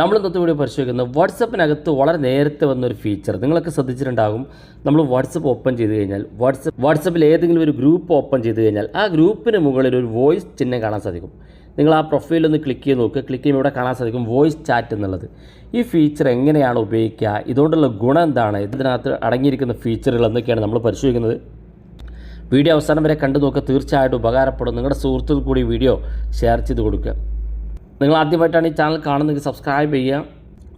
നമ്മൾ ഇന്നത്തെ വീഡിയോ പരിശോധിക്കുന്നത് വാട്സപ്പിനകത്ത് വളരെ നേരത്തെ വന്നൊരു ഫീച്ചർ നിങ്ങളൊക്കെ ശ്രദ്ധിച്ചിട്ടുണ്ടാകും. നമ്മൾ വാട്സപ്പ് ഓപ്പൺ ചെയ്ത് കഴിഞ്ഞാൽ വാട്സപ്പിൽ ഏതെങ്കിലും ഒരു ഗ്രൂപ്പ് ഓപ്പൺ ചെയ്ത് കഴിഞ്ഞാൽ ആ ഗ്രൂപ്പിന് മുകളിൽ ഒരു വോയിസ് ചിഹ്നം കാണാൻ സാധിക്കും. നിങ്ങൾ ആ പ്രൊഫൈലൊന്ന് ക്ലിക്ക് ചെയ്ത് നോക്കുക. ക്ലിക്ക് ചെയ്യുമ്പോൾ ഇവിടെ കാണാൻ സാധിക്കും വോയിസ് ചാറ്റ് എന്നുള്ളത്. ഈ ഫീച്ചർ എങ്ങനെയാണ് ഉപയോഗിക്കുക, ഇതുകൊണ്ടുള്ള ഗുണം എന്താണ്, ഇതിനകത്ത് അടങ്ങിയിരിക്കുന്ന ഫീച്ചറുകൾ എന്തൊക്കെയാണ് നമ്മൾ പരിശോധിക്കുന്നത്. വീഡിയോ അവസാനം വരെ കണ്ടു നോക്കുക, തീർച്ചയായിട്ടും ഉപകാരപ്പെടും. നിങ്ങളുടെ സുഹൃത്തുക്കൾ കൂടി വീഡിയോ ഷെയർ ചെയ്ത് കൊടുക്കുക. നിങ്ങൾ ആദ്യമായിട്ടാണ് ഈ ചാനൽ കാണുന്നതെങ്കിൽ സബ്സ്ക്രൈബ് ചെയ്യുക,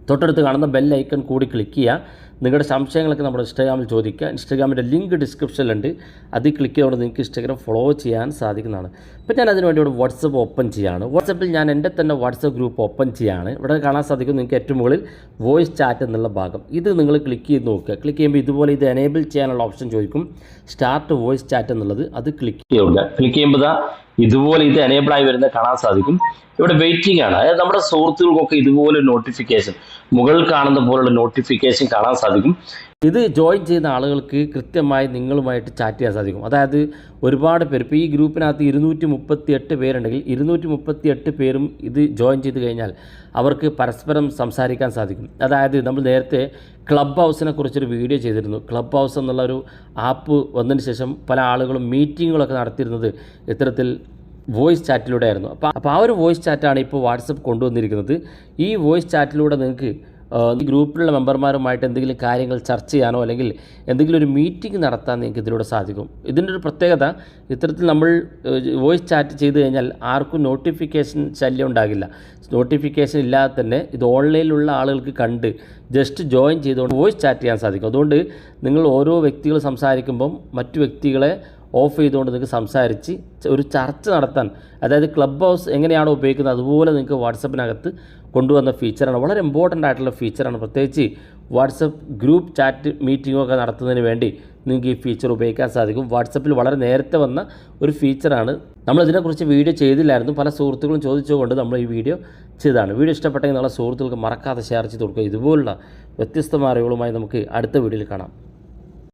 തൊട്ടടുത്ത് കാണുന്ന ബെൽ ഐക്കൺ കൂടി ക്ലിക്ക് ചെയ്യുക. നിങ്ങളുടെ സംശയങ്ങളൊക്കെ നമ്മുടെ ഇൻസ്റ്റാഗ്രാമിൽ ചോദിക്കുക. ഇൻസ്റ്റാഗ്രാമിൻ്റെ ലിങ്ക് ഡിസ്ക്രിപ്ഷനിലുണ്ട്, അതിൽ ക്ലിക്ക് ചെയ്തുകൊണ്ട് നിങ്ങൾക്ക് ഇൻസ്റ്റാഗ്രാം ഫോളോ ചെയ്യാൻ സാധിക്കുന്നതാണ്. അപ്പോൾ ഞാൻ അതിന് വേണ്ടി ഇവിടെ വാട്സപ്പ് ഓപ്പൺ ചെയ്യുകയാണ്. വാട്സപ്പിൽ ഞാൻ എൻ്റെ തന്നെ വാട്സപ്പ് ഗ്രൂപ്പ് ഓപ്പൺ ചെയ്യുകയാണ്. ഇവിടെ കാണാൻ സാധിക്കും നിങ്ങൾക്ക് ഏറ്റവും മുകളിൽ വോയിസ് ചാറ്റ് എന്നുള്ള ഭാഗം. ഇത് നിങ്ങൾ ക്ലിക്ക് ചെയ്ത് നോക്കുക. ക്ലിക്ക് ചെയ്യുമ്പോൾ ഇതുപോലെ ഇത് എനേബിൾ ചെയ്യാനുള്ള ഓപ്ഷൻ ചോദിക്കും, സ്റ്റാർട്ട് വോയിസ് ചാറ്റ് എന്നുള്ളത്. അത് ക്ലിക്ക് ചെയ്യുക. ക്ലിക്ക് ചെയ്യുമ്പോൾ ഇതുപോലെ ഇത് എനേബിളായി വരുന്നത് കാണാൻ സാധിക്കും. ഇവിടെ വെയിറ്റിംഗ് ആണ്, അതായത് നമ്മുടെ സുഹൃത്തുക്കൾക്കൊക്കെ ഇതുപോലെ നോട്ടിഫിക്കേഷൻ മുകളിൽ കാണുന്ന പോലുള്ള നോട്ടിഫിക്കേഷൻ കാണാൻ സാധിക്കും. ഇത് ജോയിൻ ചെയ്യുന്ന ആളുകൾക്ക് കൃത്യമായി നിങ്ങളുമായിട്ട് ചാറ്റ് ചെയ്യാൻ സാധിക്കും. അതായത് ഒരുപാട് പേര്, ഇപ്പോൾ ഈ ഗ്രൂപ്പിനകത്ത് 238 പേരുണ്ടെങ്കിൽ 238 പേരും ഇത് ജോയിൻ ചെയ്ത് കഴിഞ്ഞാൽ അവർക്ക് പരസ്പരം സംസാരിക്കാൻ സാധിക്കും. അതായത് നമ്മൾ നേരത്തെ ക്ലബ് ഹൗസിനെ കുറിച്ചൊരു വീഡിയോ ചെയ്തിരുന്നു. ക്ലബ് ഹൗസ് എന്നുള്ള ഒരു ആപ്പ് വന്നതിന് ശേഷം പല ആളുകളും മീറ്റിങ്ങുകളൊക്കെ നടത്തിയിരുന്നത് ഇത്തരത്തിൽ വോയിസ് ചാറ്റിലൂടെ ആയിരുന്നു. അപ്പോൾ ആ ഒരു വോയിസ് ചാറ്റാണ് ഇപ്പോൾ വാട്സപ്പ് കൊണ്ടുവന്നിരിക്കുന്നത്. ഈ വോയിസ് ചാറ്റിലൂടെ നിങ്ങൾക്ക് ഈ ഗ്രൂപ്പിലുള്ള മെമ്പർമാരുമായിട്ട് എന്തെങ്കിലും കാര്യങ്ങൾ ചർച്ച ചെയ്യാനോ അല്ലെങ്കിൽ എന്തെങ്കിലും ഒരു മീറ്റിംഗ് നടത്താൻ നിങ്ങൾക്ക് ഇതിലൂടെ സാധിക്കും. ഇതിൻ്റെ ഒരു പ്രത്യേകത, ഇത്തരത്തിൽ നമ്മൾ വോയിസ് ചാറ്റ് ചെയ്ത് കഴിഞ്ഞാൽ ആർക്കും നോട്ടിഫിക്കേഷൻ ശല്യം ഉണ്ടാകില്ല. നോട്ടിഫിക്കേഷൻ ഇല്ലാതെ തന്നെ ഇത് ഓൺലൈനിലുള്ള ആളുകൾക്ക് കണ്ട് ജസ്റ്റ് ജോയിൻ ചെയ്തുകൊണ്ട് വോയിസ് ചാറ്റ് ചെയ്യാൻ സാധിക്കും. അതുകൊണ്ട് നിങ്ങൾ ഓരോ വ്യക്തികൾ സംസാരിക്കുമ്പം മറ്റു വ്യക്തികളെ ഓഫ് ചെയ്തുകൊണ്ട് നിങ്ങൾക്ക് സംസാരിച്ച് ഒരു ചർച്ച നടത്താൻ, അതായത് ക്ലബ് ഹൗസ് എങ്ങനെയാണോ ഉപയോഗിക്കുന്നത് അതുപോലെ നിങ്ങൾക്ക് വാട്സപ്പിനകത്ത് കൊണ്ടുവന്ന ഫീച്ചറാണ്. വളരെ ഇമ്പോർട്ടൻ്റ് ആയിട്ടുള്ള ഫീച്ചറാണ്. പ്രത്യേകിച്ച് വാട്സപ്പ് ഗ്രൂപ്പ് ചാറ്റ് മീറ്റിങ്ങൊക്കെ നടത്തുന്നതിന് വേണ്ടി നിങ്ങൾക്ക് ഈ ഫീച്ചർ ഉപയോഗിക്കാൻ സാധിക്കും. വാട്സപ്പിൽ വളരെ നേരത്തെ വന്ന ഒരു ഫീച്ചറാണ്. നമ്മളിതിനെക്കുറിച്ച് വീഡിയോ ചെയ്തില്ലായിരുന്നു, പല സുഹൃത്തുക്കളും ചോദിച്ചുകൊണ്ട് നമ്മൾ ഈ വീഡിയോ ചെയ്തതാണ്. വീഡിയോ ഇഷ്ടപ്പെട്ടെങ്കിൽ നിങ്ങളുടെ സുഹൃത്തുക്കൾക്ക് മറക്കാതെ ഷെയർ ചെയ്ത് കൊടുക്കുക. ഇതുപോലുള്ള വ്യത്യസ്തമായ അറിവുകളുമായി നമുക്ക് അടുത്ത വീഡിയോയിൽ കാണാം.